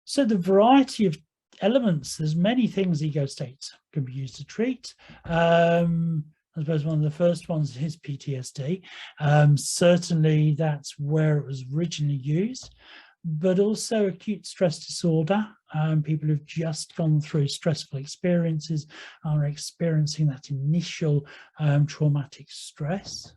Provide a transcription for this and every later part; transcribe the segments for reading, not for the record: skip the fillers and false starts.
So the variety of elements, there's many things ego states can be used to treat. I suppose one of the first ones is PTSD. Certainly that's where it was originally used, but also acute stress disorder. People who've just gone through stressful experiences are experiencing that initial traumatic stress.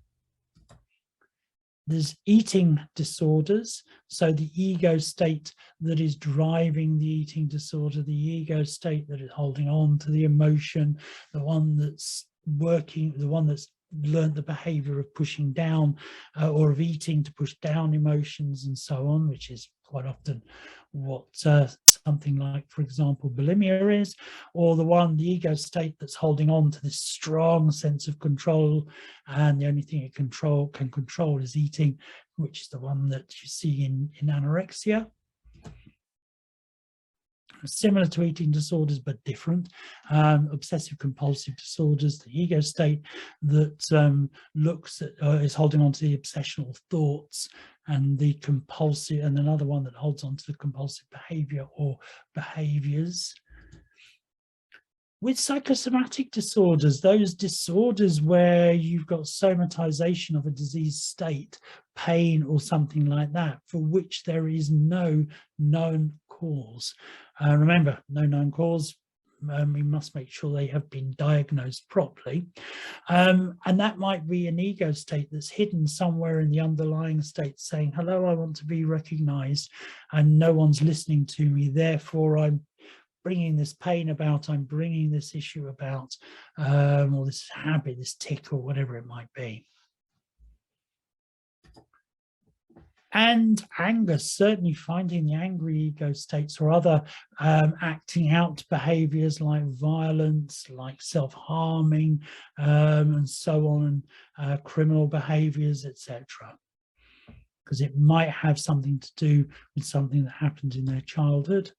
There's eating disorders, so the ego state that is driving the eating disorder, the ego state that is holding on to the emotion, the one that's working, the one that's learned the behavior of pushing down or of eating to push down emotions and so on, which is quite often what something like, for example, bulimia is, or the ego state that's holding on to this strong sense of control, and the only thing it can control is eating, which is the one that you see in anorexia. Similar to eating disorders, but different. Obsessive compulsive disorders, the ego state that looks at, is holding on to the obsessional thoughts, and the compulsive, and another one that holds on to the compulsive behavior or behaviors. With psychosomatic disorders, those disorders where you've got somatization of a disease state, pain or something like that, for which there is no known cause. Remember, no known cause, we must make sure they have been diagnosed properly. And that might be an ego state that's hidden somewhere in the underlying state saying, hello, I want to be recognized and no one's listening to me, therefore I'm bringing this pain about, I'm bringing this issue about, or this habit, this tick, or whatever it might be. And anger, certainly finding the angry ego states or other acting out behaviors like violence, like self-harming, and so on, criminal behaviors, etc. Because it might have something to do with something that happened in their childhood.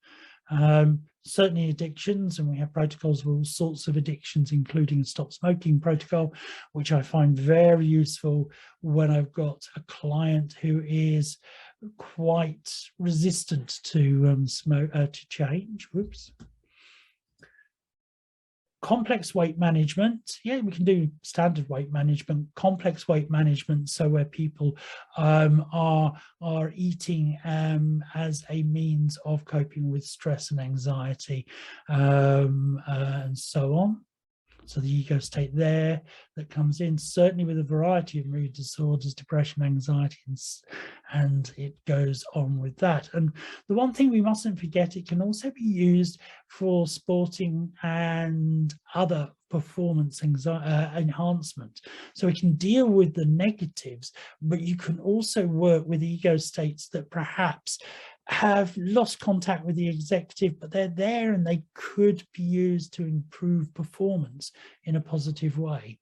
Certainly addictions, and we have protocols for all sorts of addictions, including a stop smoking protocol, which I find very useful when I've got a client who is quite resistant to change. Whoops. Complex weight management, yeah, we can do standard weight management, complex weight management, so where people are eating as a means of coping with stress and anxiety, and so on. So the ego state there that comes in, certainly with a variety of mood disorders, depression, anxiety, and it goes on with that. And the one thing we mustn't forget, it can also be used for sporting and other performance enhancement. So it can deal with the negatives, but you can also work with ego states that perhaps have lost contact with the executive, but they're there and they could be used to improve performance in a positive way.